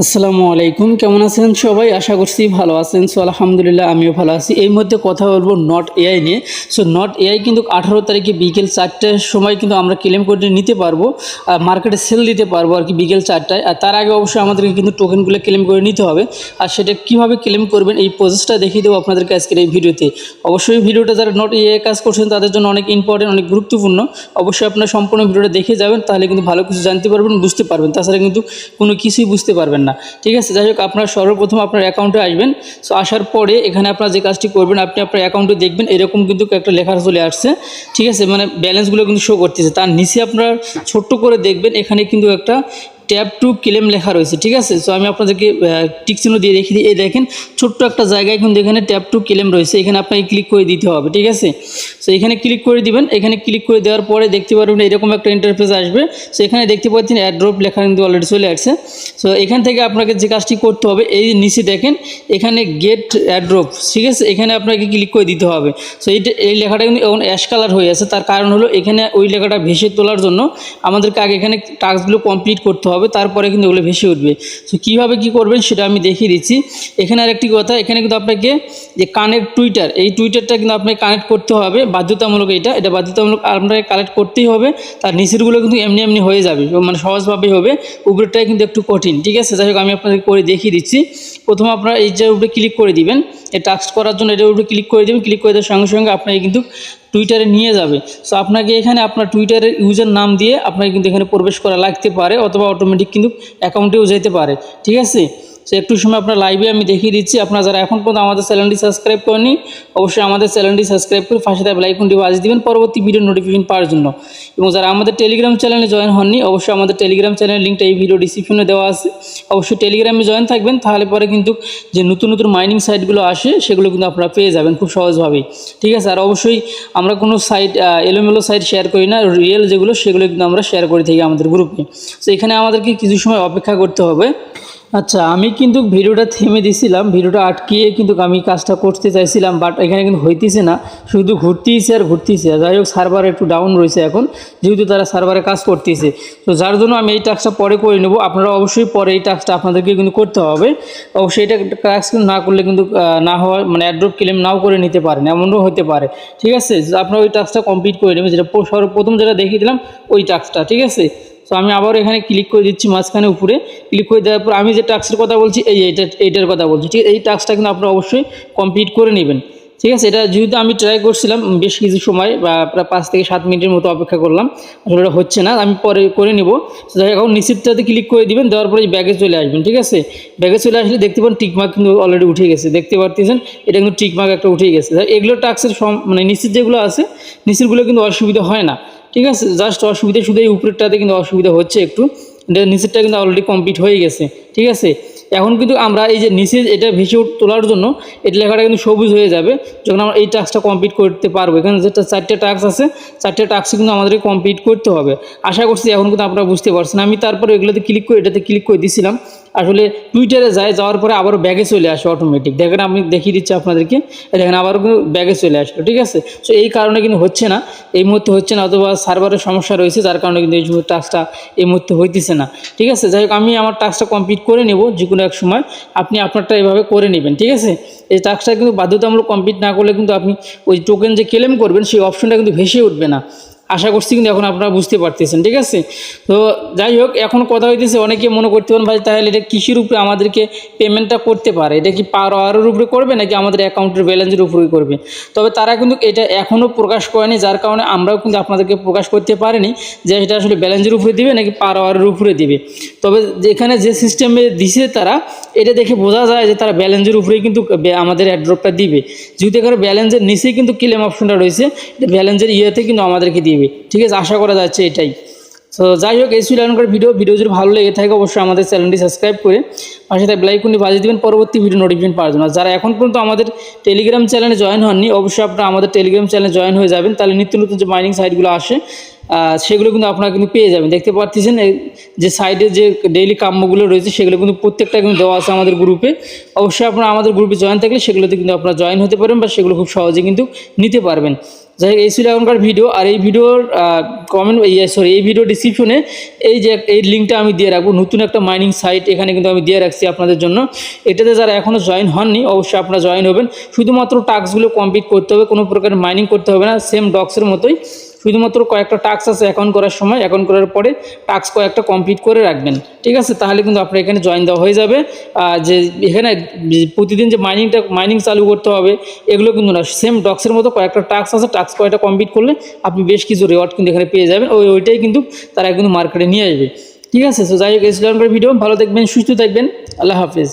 আসসালামু আলাইকুম, কেমন আছেন সবাই? আশা করছি ভালো আছেন। সো আলহামদুলিল্লাহ আমিও ভালো আছি। এই মধ্যে কথা বলবো নট এআই নিয়ে। সো নট এআই কিন্তু 18 তারিখে বিকেল 4টার সময় কিন্তু আমরা ক্লেম করে নিতে পারবো, মার্কেটে সেল দিতে পারবো আর কি বিকেল 4টায়। আর তার আগে অবশ্যই আমাদেরকে কিন্তু টোকেনগুলো ক্লেম করে নিতে হবে। আর সেটা কীভাবে ক্লেম করবেন এই প্রসেসটা দেখিয়ে দেবো আপনাদেরকে আজকের এই ভিডিওতে। অবশ্যই ভিডিওটা যারা নট এআই কাজ করছেন তাদের জন্য অনেক ইম্পর্টেন্ট, অনেক গুরুত্বপূর্ণ। অবশ্যই আপনারা সম্পূর্ণ ভিডিওটা দেখে যাবেন, তাহলে কিন্তু ভালো কিছু জানতে পারবেন, বুঝতে পারবেন। তাছাড়া কিন্তু কোনো কিছুই বুঝতে পারবেন না। ঠিক আছে, যাই হোক, আপনার সর্বপ্রথম আপনার অ্যাকাউন্টে আসবেন। সো আসার পরে এখানে আপনার যে কাজটি করবেন, আপনি আপনার অ্যাকাউন্টে দেখবেন এরকম কিন্তু একটা লেখা চলে আসছে। ঠিক আছে, মানে ব্যালেন্সগুলো কিন্তু শো করতেছে। তার নিচে আপনার ছোট্ট করে দেখবেন এখানে কিন্তু একটা ট্যাপ টু ক্লেম লেখা রয়েছে। ঠিক আছে, সো আমি আপনাদেরকে টিক চিহ্ন দিয়ে দেখিয়ে দিই। এই দেখেন ছোট্ট একটা জায়গায় কিন্তু এখানে ট্যাপ টু ক্লেম রয়েছে, এখানে আপনাকে ক্লিক করে দিতে হবে। ঠিক আছে, সো এখানে ক্লিক করে দিবেন। এখানে ক্লিক করে দেওয়ার পরে দেখতে পারবেন এরকম একটা ইন্টারফেস আসবে। সো এখানে দেখতে পাচ্ছেন অ্যাড্রপ লেখা কিন্তু অলরেডি চলে আসছে। সো এখান থেকে আপনাকে যে কাজটি করতে হবে, এই নিচে দেখেন এখানে গেট অ্যাড্রপ। ঠিক আছে, এখানে আপনাকে ক্লিক করে দিতে হবে। সো এই লেখাটা কিন্তু এখন অ্যাশ কালার হয়ে আছে। তার কারণ হলো এখানে ওই লেখাটা ভেসে তোলার জন্য আমাদেরকে আগে এখানে টাস্কগুলো কমপ্লিট করতে হবে, তারপরে কিন্তু ওগুলো ভেসে উঠবে। সো কীভাবে কী করবেন সেটা আমি দেখিয়ে দিচ্ছি। এখানে আরেকটি কথা, এখানে কিন্তু আপনাকে যে কানেক্ট টুইটার, এই টুইটারটা কিন্তু আপনাকে কানেক্ট করতে হবে, বাধ্যতামূলক। এটা বাধ্যতামূলক, আপনাকে কানেক্ট করতেই হবে। তার নিচেরগুলো কিন্তু এমনি এমনি হয়ে যাবে, মানে সহজভাবেই হবে। উপরেরটাই কিন্তু একটু কঠিন। ঠিক আছে, যাই হোক আমি আপনাদের করে দেখিয়ে দিচ্ছি। প্রথমে আপনারা এই যে উপরে ক্লিক করে দিবেন, এই টাস্ক করার জন্য এটার উপরে ক্লিক করে দেবেন। ক্লিক করে দেওয়ার সঙ্গে সঙ্গে আপনাকে কিন্তু টুইটারে নিয়ে যাবে। সো আপনাকে এখানে আপনার টুইটারের ইউজার নাম দিয়ে আপনাকে কিন্তু এখানে প্রবেশ করা লাগতে পারে, অথবা অটোমেটিক কিন্তু অ্যাকাউন্টেও যেতে পারে। ঠিক আছে, সো একটু সময় আপনার লাইভে আমি দেখিয়ে দিচ্ছি। আপনারা যারা এখন পর্যন্ত আমাদের চ্যানেলটি সাবস্ক্রাইব করেনি, অবশ্যই আমাদের চ্যানেলটি সাবস্ক্রাইব করে পাশে থাকা বেল আইকনটি বাজিয়ে দিবেন পরবর্তী ভিডিও নোটিফিকেশন পাওয়ার জন্য। এবং যারা আমাদের টেলিগ্রাম চ্যানেলে জয়েন হননি, অবশ্যই আমাদের টেলিগ্রাম চ্যানেলের লিঙ্কটা এই ভিডিও ডিসক্রিপশনে দেওয়া আছে। অবশ্যই টেলিগ্রামে জয়েন থাকবেন, তাহলে পরে কিন্তু যে নতুন নতুন মাইনিং সাইটগুলো আসে সেগুলো কিন্তু আপনারা পেয়ে যাবেন খুব সহজভাবেই। ঠিক আছে, আর অবশ্যই আমরা কোনো সাইট এলোমেলো সাইট শেয়ার করি না, রিয়েল যেগুলো সেগুলো কিন্তু আমরা শেয়ার করে থাকি আমাদের গ্রুপে। তো এখানে আমাদেরকে কিছু সময় অপেক্ষা করতে হবে। আচ্ছা, আমি কিন্তু ভিডিওটা থেমে দিয়েছিলাম, ভিডিওটা আটকিয়ে কিন্তু আমি কাজটা করতে চাইছিলাম, বাট এখানে কিন্তু হইতেছে না, শুধু ঘুরতেইছে আর ঘুরতেইছে। যাই হোক, সার্ভার একটু ডাউন রয়েছে এখন, যেহেতু তারা সার্ভারে কাজ করতেছে। তো যার জন্য আমি এই টাস্কটা পরে করে নেব। আপনারা অবশ্যই পরে এই টাস্কটা আপনাদেরকে কিন্তু করতে হবে। অবশ্যই এটা টাস্ক কিন্তু না করলে কিন্তু না হওয়া, মানে অ্যাড্রপ ক্লেম নাও করে নিতে পারেন, এমনও হতে পারে। ঠিক আছে, আপনারা ওই টাস্কটা কমপ্লিট করে নেবেন, যেটা সর্বপ্রথম যেটা দেখিয়ে দিলাম ওই টাস্কটা। ঠিক আছে, তো আমি আবার এখানে ক্লিক করে দিচ্ছি, মাঝখানে উপরে ক্লিক করে দেওয়ার পর আমি যে টাস্কের কথা বলছি এইটার কথা বলছি। ঠিক আছে, এই টাস্কটা কিন্তু আপনারা অবশ্যই কমপ্লিট করে নেবেন। ঠিক আছে, এটা যেহেতু আমি ট্রাই করছিলাম বেশ কিছু সময়, বা প্রায় 5 থেকে 7 মিনিটের মতো অপেক্ষা করলাম, আসলে এটা হচ্ছে না, আমি পরে করে নেব। এখন নিশ্চিতটাতে ক্লিক করে দিবেন, দেওয়ার পরে ব্যাগে চলে আসবেন। ঠিক আছে, ব্যাগে চলে আসলে দেখতে পান টিকমার্ক কিন্তু অলরেডি উঠে গেছে, দেখতে পাচ্ছেন এটা কিন্তু টিকমার্ক একটা উঠে গেছে। এগুলো টাস্কের মানে নিশ্চিত যেগুলো আছে, নিশ্চিতগুলো কিন্তু অসুবিধা হয় না। ঠিক আছে, জাস্ট অসুবিধা শুধু এই উপরেরটাতে কিন্তু অসুবিধা হচ্ছে একটু, নিচেরটা কিন্তু অলরেডি কমপ্লিট হয়ে গেছে। ঠিক আছে, এখন কিন্তু আমরা এই যে নিচে এটা ভেসে তোলার জন্য এটা লেখাটা কিন্তু সবুজ হয়ে যাবে যখন আমরা এই টাস্কটা কমপ্লিট করতে পারবো। এখানে যেটা 4টে টাস্ক আছে, 4টে টাস্ক কিন্তু আমাদেরকে কমপ্লিট করতে হবে। আশা করছি এখন কিন্তু আপনারা বুঝতে পারছেন। আমি তারপরে এগুলোতে ক্লিক করে এটাতে ক্লিক করে দিয়েছিলাম, আসলে টুইটারে যাওয়ার পরে আবারও ব্যাগে চলে আসে অটোমেটিক। দেখেন আমি দেখিয়ে দিচ্ছি আপনাদেরকে, দেখেন আবারও কিন্তু ব্যাগে চলে আসলো। ঠিক আছে, সো এই কারণে কিন্তু হচ্ছে না, এই মুহূর্তে হচ্ছে না, অথবা সার্ভারের সমস্যা রয়েছে, যার কারণে কিন্তু এই টাস্কটা এই মুহূর্তে হইতেছে না। ঠিক আছে, যাই হোক আমি আমার টাস্কটা কমপ্লিট করে নেব যে কোনো এক সময়, আপনি আপনারটা এভাবে করে নেবেন। ঠিক আছে, এই টাস্কটা কিন্তু বাধ্যতামূলক কমপ্লিট না করলে কিন্তু আপনি ওই টোকেন যে ক্লেম করবেন সেই অপশনটা কিন্তু ভেসে উঠবে না। আশা করছি কিন্তু এখন আপনারা বুঝতে পারতেছেন। ঠিক আছে, তো যাই হোক, এখন কথা হইতেছে অনেকে মনে করতে পারেন ভাই তাহলে এটা কিসের উপরে আমাদেরকে পেমেন্টটা করতে পারে, এটা কি পার আওয়ারের উপরে করবে নাকি আমাদের অ্যাকাউন্টের ব্যালেন্সের উপরে করবে? তবে তারা কিন্তু এটা এখনও প্রকাশ করেনি, যার কারণে আমরাও কিন্তু আপনাদেরকে প্রকাশ করতে পারিনি যে এটা আসলে ব্যালেন্সের উপরে দিবে নাকি পার আওয়ারের উপরে দিবে। তবে যেখানে যে সিস্টেমে দিছে তারা, এটা দেখে বোঝা যায় যে তারা ব্যালেন্সের উপরেই কিন্তু আমাদের অ্যাড্রপটা দিবে। যেহেতু এখানে ব্যালেন্সের নিচেই কিন্তু ক্লেম অপশনটা রয়েছে, ব্যালেন্সের ইয়েতে কিন্তু আমাদেরকে দিবে। ঠিক আছে, আশা করা যাচ্ছে এটাই। তো যাই হোক, এই ছিল এখনকার ভিডিও যদি ভালো লেগে থাকে অবশ্যই আমাদের চ্যানেলটি সাবস্ক্রাইব করে পাশে থাকা বেল আইকনটি বাজিয়ে দেবেন পরবর্তী ভিডিও নোটিফিকেশন পাওয়ার জন্য। যারা এখন পর্যন্ত আমাদের টেলিগ্রাম চ্যানেলে জয়েন হননি, অবশ্যই আপনারা আমাদের টেলিগ্রাম চ্যানেলে জয়েন হয়ে যাবেন, তাহলে নিত্য নতুন যে মাইনিং সাইটগুলো আসে সেগুলো কিন্তু আপনারা কিন্তু পেয়ে যাবেন। দেখতে পাচ্ছেন যে সাইডে যে ডেইলি কাম্যগুলো রয়েছে সেগুলো কিন্তু প্রত্যেকটা কিন্তু দেওয়া আছে আমাদের গ্রুপে। অবশ্যই আপনারা আমাদের গ্রুপে জয়েন থাকলে সেগুলোতে কিন্তু আপনারা জয়েন হতে পারবেন, বা সেগুলো খুব সহজে কিন্তু নিতে পারবেন। যাই হোক এই ছিল এখনকার ভিডিও। আর এই ভিডিওর এই ভিডিও ডিসক্রিপশনে এই লিঙ্কটা আমি দিয়ে রাখবো, নতুন একটা মাইনিং সাইট এখানে কিন্তু আমি দিয়ে রাখছি আপনাদের জন্য। এটাতে যারা এখনও জয়েন হননি অবশ্যই আপনারা জয়েন হবেন। শুধুমাত্র টাস্কগুলো কমপ্লিট করতে হবে, কোনো প্রকার মাইনিং করতে হবে না, সেম ডক্সের মতোই। শুধুমাত্র কয়েকটা টাস্ক আছে অ্যাকাউন্ট করার সময়, অ্যাকাউন্ট করার পরে টাস্ক কয়েকটা কমপ্লিট করে রাখবেন, ঠিক আছে? তাহলে কিন্তু আপনার এখানে জয়েন দেওয়া হয়ে যাবে। যে এখানে প্রতিদিন যে মাইনিং চালু করতে হবে এগুলো কিন্তু না, সেম ডক্সের মতো কয়েকটা টাস্ক আছে, টাস্ক কয়েকটা কমপ্লিট করলে আপনি বেশ কিছু রিওয়ার্ড কিন্তু এখানে পেয়ে যাবেন। ওইটাই কিন্তু তারা কিন্তু মার্কেটে নিয়ে আসবে, ঠিক আছে? তো যাই হোক এই ভিডিও, ভালো দেখবেন, সুস্থ থাকবেন, আল্লাহ হাফিজ।